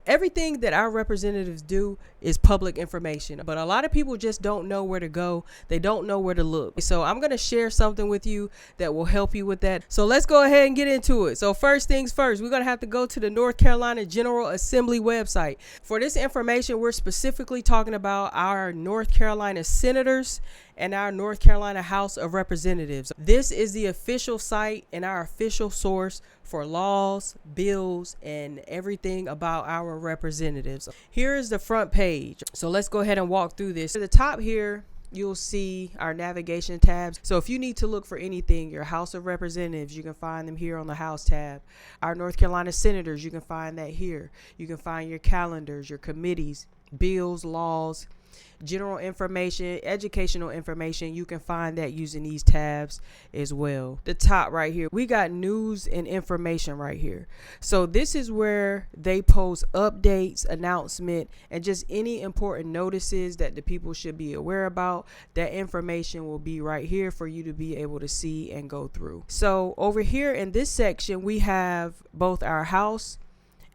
Everything that our representatives do is public information, but a lot of people just don't know where to go. They don't know where to look. So I'm going to share something with you that will help you with that. So let's go ahead and get into it. So first things first, we're going to have to go to the North Carolina General Assembly website. For this information, we're specifically talking about our North Carolina senators and our North Carolina House of Representatives. This is the official site and our official source for laws, bills, and everything about our representatives. Here is the front page. So let's go ahead and walk through this. At the top here, you'll see our navigation tabs. So if you need to look for anything, your House of Representatives, you can find them here on the House tab. Our North Carolina senators, you can find that here. You can find your calendars, your committees, bills, laws, general information, educational information. You can find that using these tabs as well. The top right here, we got news and information right here. So this is where they post updates, announcement, and just any important notices that the people should be aware about. That information will be right here for you to be able to see and go through. So over here in this section, we have both our House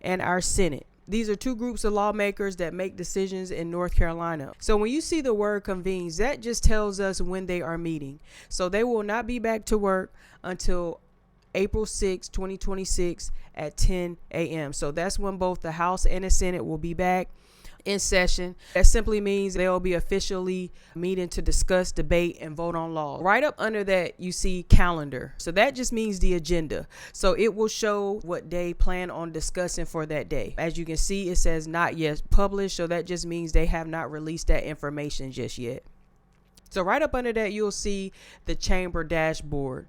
and our Senate. These are two groups of lawmakers that make decisions in North Carolina. So when you see the word convenes, that just tells us when they are meeting. So they will not be back to work until April 6, 2026 at 10 a.m. So that's when both the House and the Senate will be back in session. That simply means they'll be officially meeting to discuss, debate, and vote on law. Right up under that, you see calendar. So that just means the agenda. So it will show what they plan on discussing for that day. As you can see, it says not yet published. So that just means they have not released that information just yet. So right up under that, you'll see the chamber dashboard,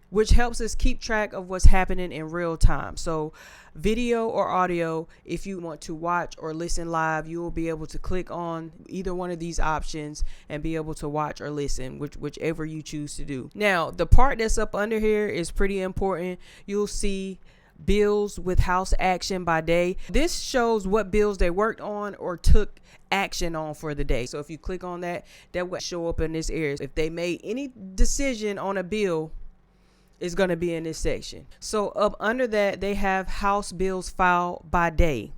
which helps us keep track of what's happening in real time. So video or audio, if you want to watch or listen live, you will be able to click on either one of these options and be able to watch or listen, whichever you choose to do. Now, the part that's up under here is pretty important. You'll see bills with House action by day. This shows what bills they worked on or took action on for the day. So if you click on that, that will show up in this area. If they made any decision on a bill, is going to be in this section. So up under that, they have House bills filed by day.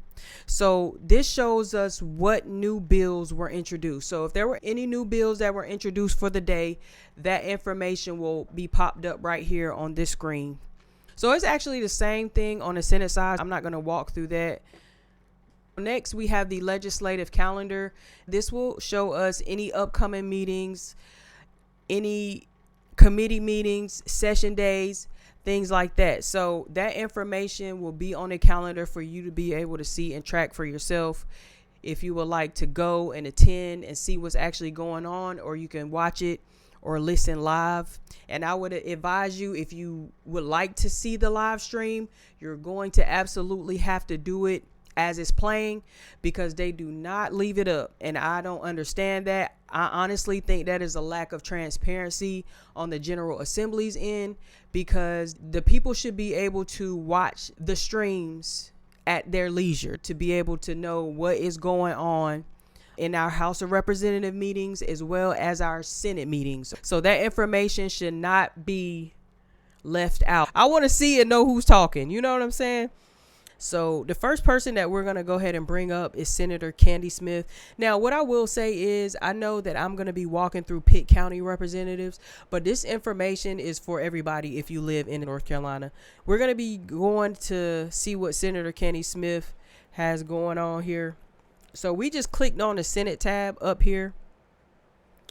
So this shows us what new bills were introduced. So if there were any new bills that were introduced for the day, that information will be popped up right here on this screen. So it's actually the same thing on the Senate side. I'm not going to walk through that. Next, we have the legislative calendar. This will show us any upcoming meetings, any committee meetings, session days, things like that. So that information will be on the calendar for you to be able to see and track for yourself. If you would like to go and attend and see what's actually going on, or you can watch it or listen live. And I would advise you, if you would like to see the live stream, you're going to absolutely have to do it as it's playing, because they do not leave it up, and I don't understand that. I honestly think that is a lack of transparency on the General Assembly's end, because the people should be able to watch the streams at their leisure to be able to know what is going on in our House of Representative meetings as well as our Senate meetings. So that information should not be left out. I want to see and know who's talking. You know what I'm saying? So the first person that we're going to go ahead and bring up is Senator Candy Smith. Now, what I will say is, I know that I'm going to be walking through Pitt County representatives, but this information is for everybody if you live in North Carolina. We're going to be going to see what Senator Candy Smith has going on here. So we just clicked on the Senate tab up here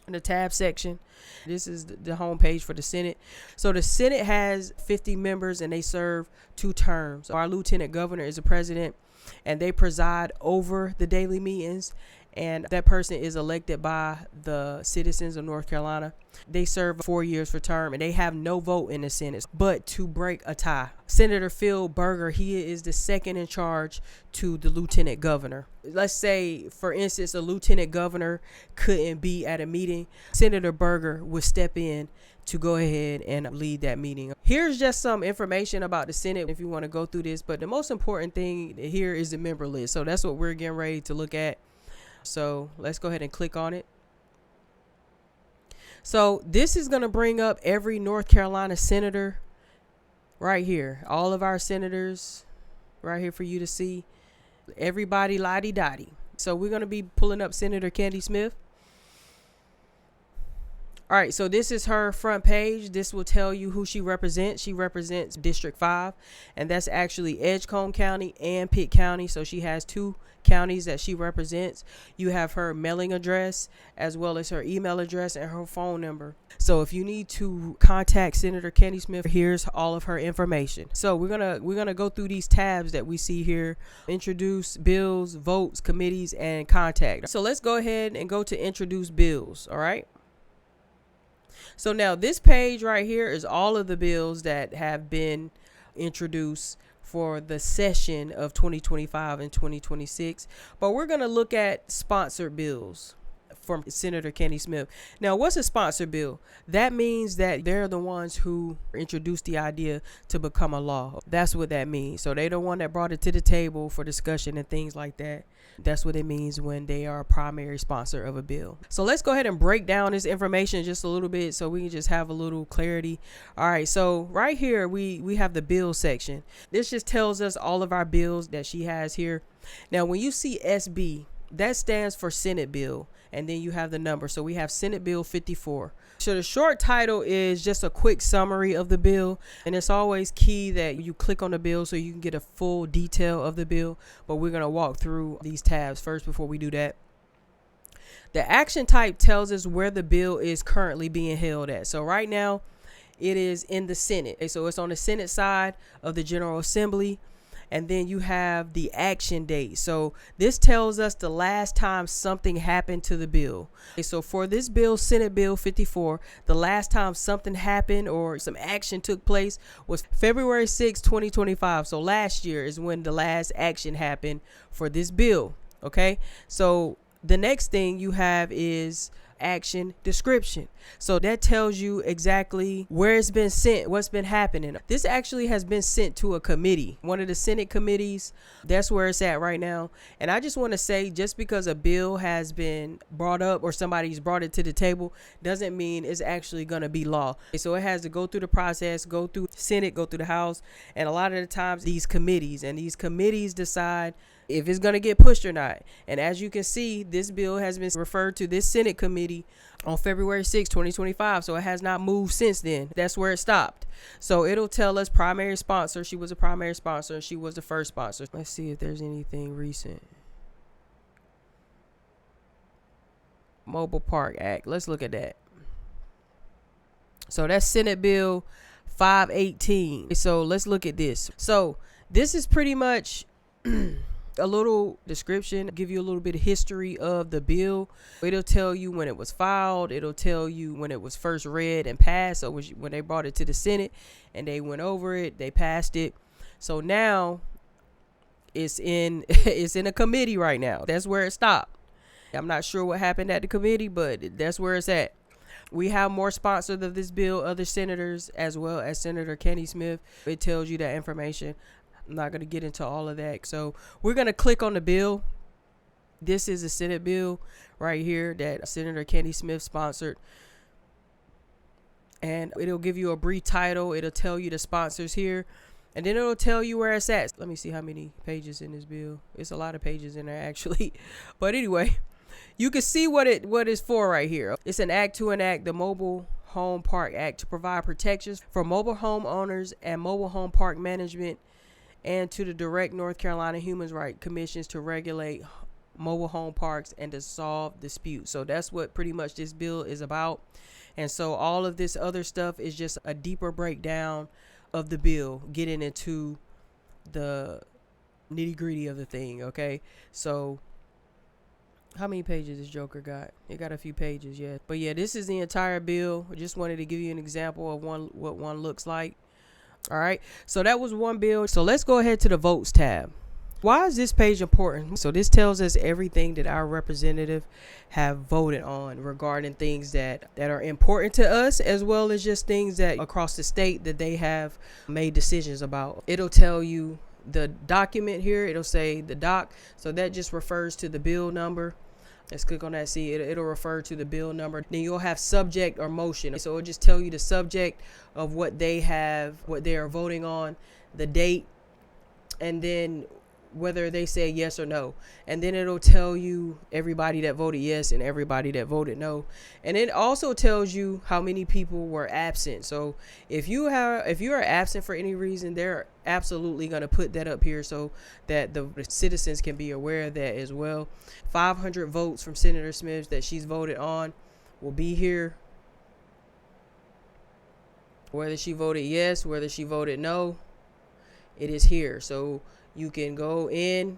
in the tab section. This is the home page for the Senate. So the Senate has 50 members and they serve 2 terms. Our lieutenant governor is the president, and they preside over the daily meetings, and that person is elected by the citizens of North Carolina. They serve 4 years for term, and they have no vote in the Senate but to break a tie. Senator Phil Berger, he is the second in charge to the lieutenant governor. Let's say, for instance, a lieutenant governor couldn't be at a meeting. Senator Berger would step in to go ahead and lead that meeting. Here's just some information about the Senate if you want to go through this, but the most important thing here is the member list. So that's what we're getting ready to look at. So let's go ahead and click on it. So this is going to bring up every North Carolina senator right here. All of our senators right here for you to see. Everybody la-di-da-di. So we're going to be pulling up Senator Candy Smith. All right, so this is her front page. This will tell you who she represents. She represents District 5, and that's actually Edgecombe County and Pitt County. So she has 2 counties that she represents. You have her mailing address as well as her email address and her phone number. So if you need to contact Senator Candy Smith, here's all of her information. So we're gonna go through these tabs that we see here: introduce bills, votes, committees, and contact. So let's go ahead and go to introduce bills. All right. So now this page right here is all of the bills that have been introduced for the session of 2025 and 2026. But we're going to look at sponsored bills from Senator Candy Smith. Now, what's a sponsored bill? That means that they're the ones who introduced the idea to become a law. That's what that means. So they're the one that brought it to the table for discussion and things like that. That's what it means when they are a primary sponsor of a bill. So let's go ahead and break down this information just a little bit so we can just have a little clarity. All right, so right here we have the bill section. This just tells us all of our bills that she has here. Now, when you see SB, that stands for Senate bill, and then you have the number. So we have Senate Bill 54. So the short title is just a quick summary of the bill, and it's always key that you click on the bill so you can get a full detail of the bill. But we're going to walk through these tabs first before we do that. The action type tells us where the bill is currently being held at. So right now it is in the Senate. So it's on the Senate side of the General Assembly. And then you have the action date. So this tells us the last time something happened to the bill. Okay, so for this bill, Senate Bill 54, the last time something happened or some action took place was February 6, 2025. So last year is when the last action happened for this bill. Okay, so the next thing you have is action description. So that tells you exactly where it's been sent, what's been happening. This actually has been sent to a committee, one of the Senate committees. That's where it's at right now. And I just want to say, just because a bill has been brought up or somebody's brought it to the table doesn't mean it's actually going to be law. So it has to go through the process, go through Senate, go through the House. And a lot of the times these committees decide if it's going to get pushed or not. And as you can see, this bill has been referred to this Senate committee on February 6, 2025. So it has not moved since then. That's where it stopped. So it'll tell us primary sponsor. She was a primary sponsor. She was the first sponsor. Let's see if there's anything recent. Mobile Park Act. Let's look at that. So that's Senate Bill 518. So let's look at this. So this is pretty much a little description, give you a little bit of history of the bill. It'll tell you when it was filed. It'll tell you when it was first read and passed. So when they brought it to the Senate and they went over it, they passed it. So now it's in a committee right now. That's where it stopped. I'm not sure what happened at the committee, but that's where it's at. We have more sponsors of this bill, other senators, as well as Senator Candy Smith. It tells you that information. I'm not going to get into all of that. So we're going to click on the bill. This is a Senate bill right here that Senator Candy Smith sponsored. And it'll give you a brief title. It'll tell you the sponsors here. And then it'll tell you where it's at. Let me see how many pages in this bill. It's a lot of pages in there, actually. But anyway, you can see what it's for right here. It's an act to enact the Mobile Home Park Act to provide protections for mobile home owners and mobile home park management, and to the direct North Carolina Human Rights Commissions to regulate mobile home parks and to solve disputes. So that's what pretty much this bill is about. And so all of this other stuff is just a deeper breakdown of the bill, getting into the nitty gritty of the thing. Okay, so how many pages this Joker got? It got a few pages, yeah. But yeah, this is the entire bill. I just wanted to give you an example of what one looks like. All right, so that was one bill. So let's go ahead to the votes tab. Why is this page important? So this tells us everything that our representative have voted on regarding things that are important to us, as well as just things that across the state that they have made decisions about. It'll tell you the document here. It'll say the doc. So that just refers to the bill number. Let's click on that. See, it'll refer to the bill number. Then you'll have subject or motion. So it'll just tell you the subject of what they are voting on, the date, and then whether they say yes or no. And then it'll tell you everybody that voted yes and everybody that voted no. And it also tells you how many people were absent. So if you are absent for any reason, they're absolutely going to put that up here so that the citizens can be aware of that as well. 500 votes from Senator Smith that she's voted on will be here. Whether she voted yes, whether she voted no, it is here. So you can go in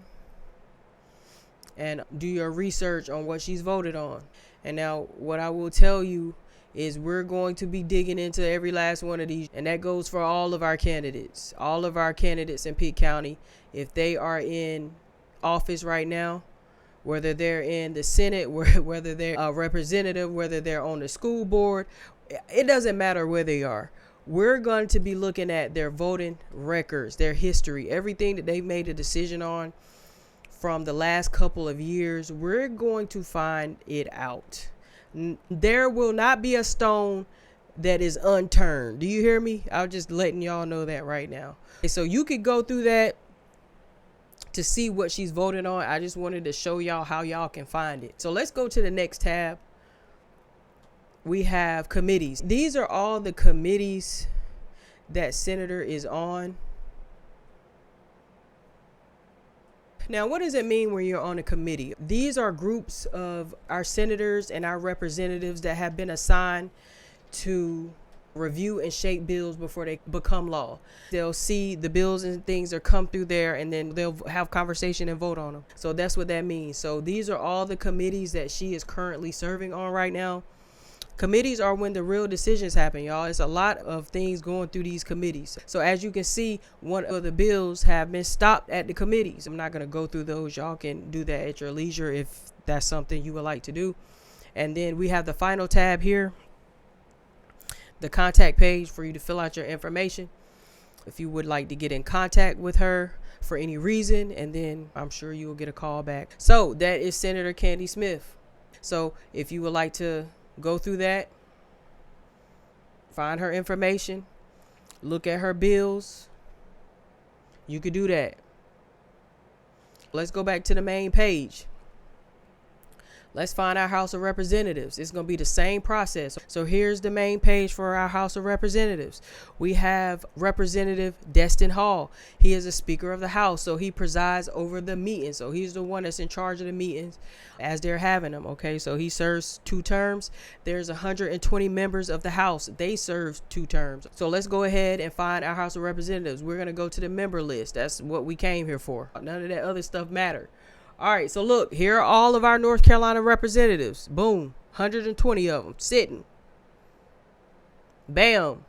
and do your research on what she's voted on. And now what I will tell you is we're going to be digging into every last one of these. And that goes for all of our candidates. All of our candidates in Pitt County, if they are in office right now, whether they're in the Senate, whether they're a representative, whether they're on the school board, it doesn't matter where they are. We're going to be looking at their voting records, their history, everything that they've made a decision on from the last couple of years. We're going to find it out. There will not be a stone that is unturned. Do you hear me? I'm just letting y'all know that right now. So you could go through that to see what she's voting on. I just wanted to show y'all how y'all can find it. So let's go to the next tab. We have committees. These are all the committees that Senator is on. Now, what does it mean when you're on a committee? These are groups of our senators and our representatives that have been assigned to review and shape bills before they become law. They'll see the bills and things that come through there, and then they'll have conversation and vote on them. So that's what that means. So these are all the committees that she is currently serving on right now. Committees are when the real decisions happen, y'all. It's a lot of things going through these committees. So as you can see, one of the bills have been stopped at the committees. I'm not going to go through those. Y'all can do that at your leisure if that's something you would like to do. And then we have the final tab here, the contact page for you to fill out your information if you would like to get in contact with her for any reason. And then I'm sure you will get a call back. So that is Senator Candy Smith. So if you would like to go through that, find her information, look at her bills, you could do that. Let's go back to the main page. Let's find our House of Representatives. It's going to be the same process. So here's the main page for our House of Representatives. We have Representative Destin Hall. He is a Speaker of the House, so he presides over the meetings. So he's the one that's in charge of the meetings as they're having them. Okay, so he serves 2 terms. There's 120 members of the House. They serve 2 terms. So let's go ahead and find our House of Representatives. We're going to go to the member list. That's what we came here for. None of that other stuff matter. All right, so look, here are all of our North Carolina representatives. Boom, 120 of them sitting. Bam.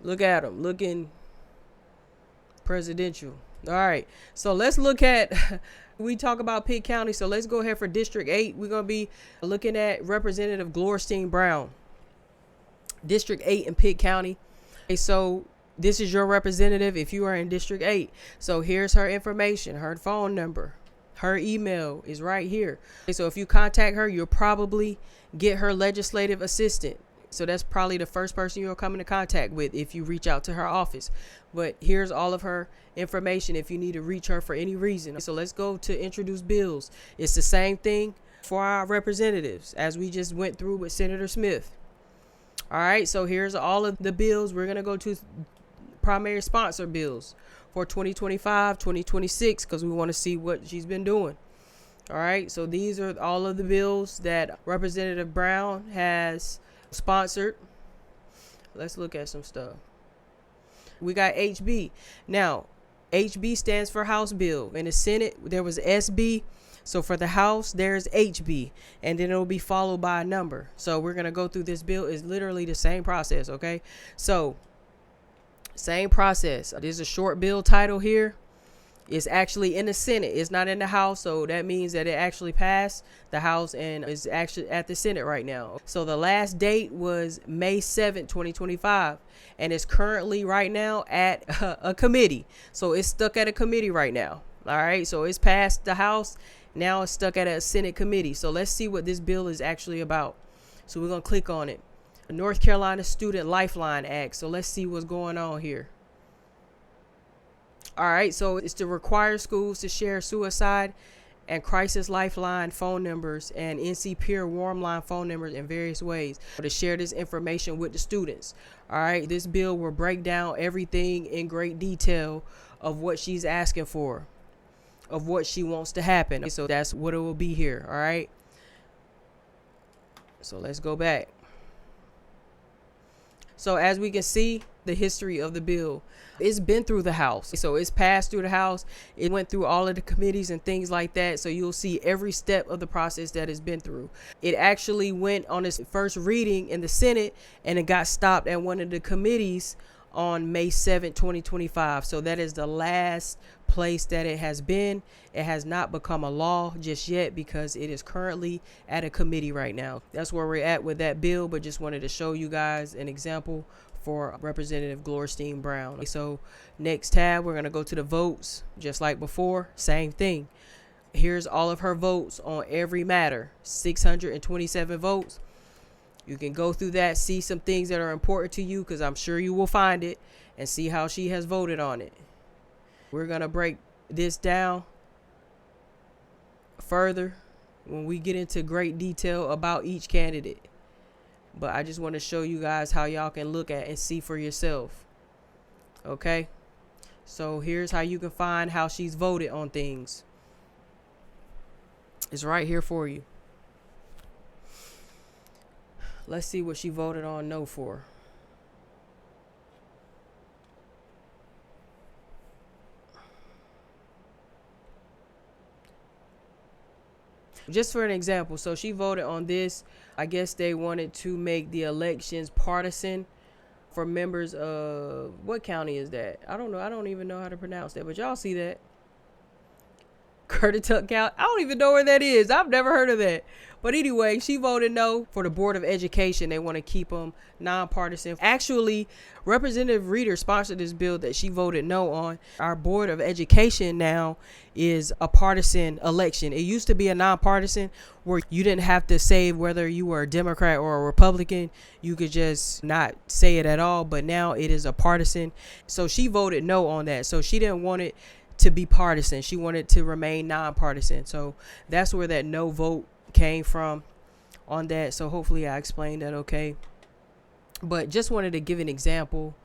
Look at them, looking presidential. All right, so let's look at, we talk about Pitt County, so let's go ahead for District 8. We're going to be looking at Representative Glorstein Brown. District 8 in Pitt County. Okay, so this is your representative if you are in District 8. So here's her information, her phone number, her email is right here. Okay, so if you contact her, you'll probably get her legislative assistant. So that's probably the first person you'll come into contact with if you reach out to her office. But here's all of her information if you need to reach her for any reason. So let's go to introduce bills. It's the same thing for our representatives as we just went through with Senator Smith. All right, so here's all of the bills. We're going to go to primary sponsor bills for 2025, 2026, because we want to see what she's been doing. All right, so these are all of the bills that Representative Brown has sponsored. Let's look at some stuff. We got HB. Now, HB stands for House Bill. In the Senate, there was SB. So for the House, there's HB, and then it'll be followed by a number. So we're going to go through this bill. It's literally the same process, okay? So same process. There's a short bill title here. It's actually in the Senate. It's not in the House, so that means that it actually passed the House and is actually at the Senate right now. So the last date was May 7th, 2025, and it's currently right now at a committee. So it's stuck at a committee right now. All right, so it's passed the House. Now it's stuck at a Senate committee. So let's see what this bill is actually about. So we're going to click on it. North Carolina Student Lifeline Act. So let's see what's going on here. All right, so it's to require schools to share suicide and crisis lifeline phone numbers and NC Peer warm line phone numbers in various ways to share this information with the students. All right, this bill will break down everything in great detail of what she's asking for, of what she wants to happen. So that's what it will be here. All right, so let's go back. So as we can see, the history of the bill, it's been through the House. So it's passed through the House. It went through all of the committees and things like that. So you'll see every step of the process that it's been through. It actually went on its first reading in the Senate, and it got stopped at one of the committees on May 7th, 2025. So that is the last place that it has been. It has not become a law just yet because it is currently at a committee right now. That's where we're at with that bill, but just wanted to show you guys an example for Representative Glorstein Brown. So next tab, we're going to go to the votes. Just like before, same thing. Here's all of her votes on every matter, 627 votes. You can go through that, see some things that are important to you, because I'm sure you will find it, and see how she has voted on it. We're going to break this down further when we get into great detail about each candidate. But I just want to show you guys how y'all can look at and see for yourself. Okay? So here's how you can find how she's voted on things. It's right here for you. Let's see what she voted on no for. Just for an example, so she voted on this. I guess they wanted to make the elections partisan for members of, what county is that? I don't know. I don't even know how to pronounce that, but y'all see that. Currituck County. I don't even know where that is. I've never heard of that. But anyway, she voted no for the Board of Education. They want to keep them nonpartisan. Actually, Representative Reeder sponsored this bill that she voted no on. Our Board of Education now is a partisan election. It used to be a nonpartisan where you didn't have to say whether you were a Democrat or a Republican. You could just not say it at all. But now it is a partisan. So she voted no on that. So she didn't want it to be partisan. She wanted to remain nonpartisan. So that's where that no vote came from on that. So hopefully I explained that okay. But just wanted to give an example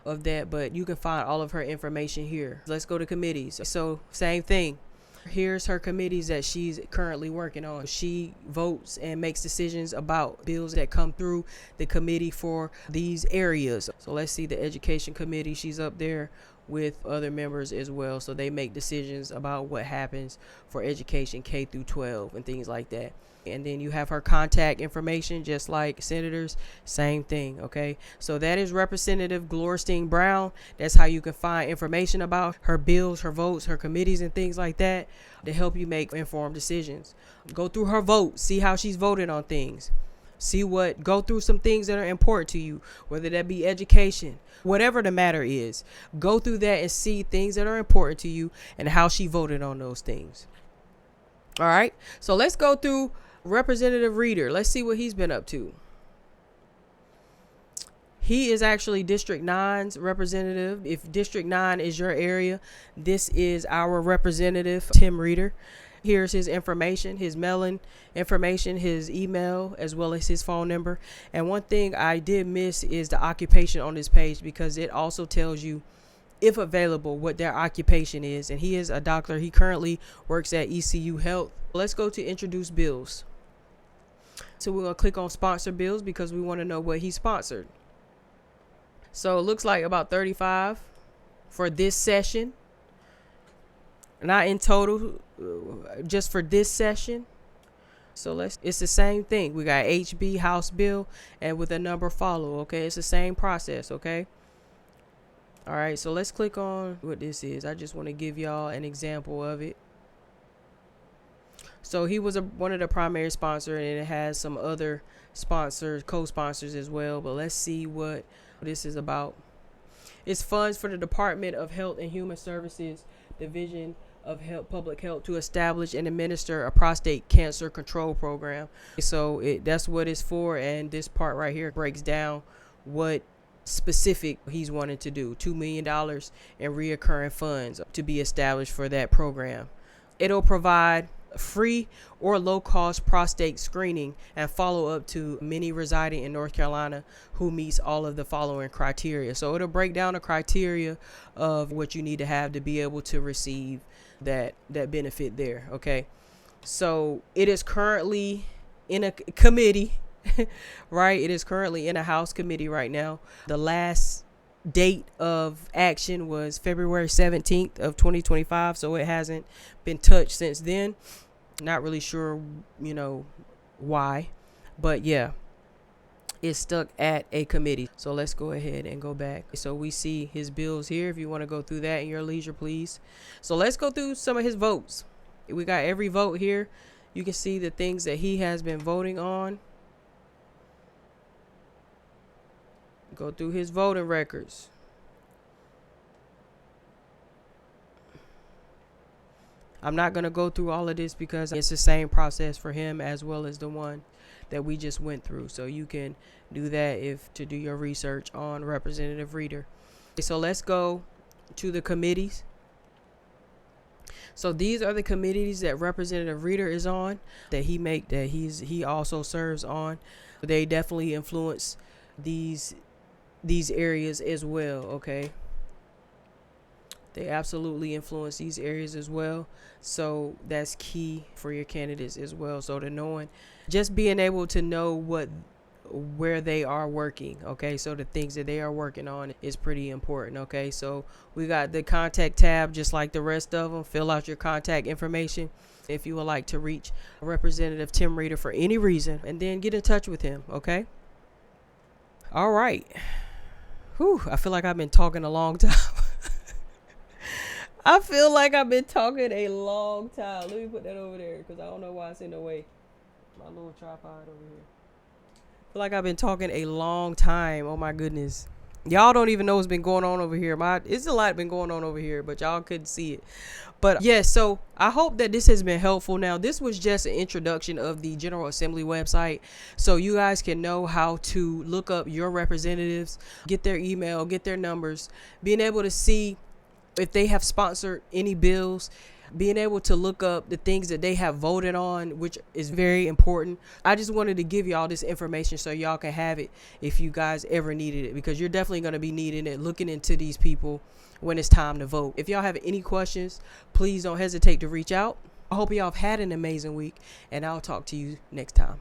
of that. But you can find all of her information here. Let's go to committees. So same thing. Here's her committees that she's currently working on. She votes and makes decisions about bills that come through the committee for these areas. So let's see the Education Committee. She's up there with other members as well. So they make decisions about what happens for education K through 12 and things like that. And then you have her contact information, just like senators, same thing. Okay, so that is Representative Glorstein Brown. That's how you can find information about her bills, her votes, her committees and things like that to help you make informed decisions. Go through her vote, see how she's voted on things. Go through some things that are important to you, whether that be education, whatever the matter is. Go through that and see things that are important to you and how she voted on those things. All right, so let's go through Representative Reeder. Let's see what he's been up to. He is actually District 9's representative. If District 9 is your area, this is our representative, Tim Reeder. Here's his information, his mailing information, his email, as well as his phone number. And one thing I did miss is the occupation on this page, because it also tells you, if available, what their occupation is. And he is a doctor. He currently works at ECU Health. Let's go to introduce bills. So we're going to click on sponsor bills because we want to know what he sponsored. So it looks like about 35 for this session. Not in total, just for this session. So it's the same thing. We got HB, House bill, and with a number follow. Okay, it's the same process. Okay. All right, so let's click on what this is. I just want to give y'all an example of it. So he was one of the primary sponsors, and it has some other sponsors, co-sponsors as well. But let's see what this is about. It's funds for the Department of Health and Human Services, Division of Public Health, to establish and administer a prostate cancer control program. So that's what it's for. And this part right here breaks down what specific he's wanting to do. $2 million in reoccurring funds to be established for that program. It'll provide free or low-cost prostate screening and follow-up to many residing in North Carolina who meets all of the following criteria. So it'll break down the criteria of what you need to have to be able to receive that benefit there. Okay, so it is currently in a committee, right? It is currently in a House committee right now. The last date of action was February 17th of 2025, so it hasn't been touched since then. Not really sure, why, but yeah, it's stuck at a committee. So let's go ahead and go back. So we see his bills here. If you want to go through that in your leisure, please. So let's go through some of his votes. We got every vote here. You can see the things that he has been voting on. Go through his voting records. I'm not going to go through all of this because it's the same process for him as well as the one that we just went through. So you can do that to do your research on Representative Reeder. So let's go to the committees. So these are the committees that Representative Reeder is on, that he also serves on. They definitely influence these areas as well. Okay, they absolutely influence these areas as well. So that's key for your candidates as well. So just being able to know where they are working. Okay, so the things that they are working on is pretty important. Okay, so we got the contact tab just like the rest of them. Fill out your contact information if you would like to reach Representative Tim Reeder for any reason, and then get in touch with him. Okay, all right. Whew, I feel like I've been talking a long time. I feel like I've been talking a long time. Let me put that over there because I don't know why it's in the way. My little tripod over here. I feel like I've been talking a long time. Oh my goodness. Y'all don't even know what's been going on over here. It's a lot been going on over here, but y'all couldn't see it. But yeah, so I hope that this has been helpful. Now, this was just an introduction of the General Assembly website, so you guys can know how to look up your representatives, get their email, get their numbers, being able to see if they have sponsored any bills, being able to look up the things that they have voted on, which is very important. I just wanted to give y'all this information so y'all can have it if you guys ever needed it, because you're definitely going to be needing it, looking into these people when it's time to vote. If y'all have any questions, please don't hesitate to reach out. I hope y'all have had an amazing week, and I'll talk to you next time.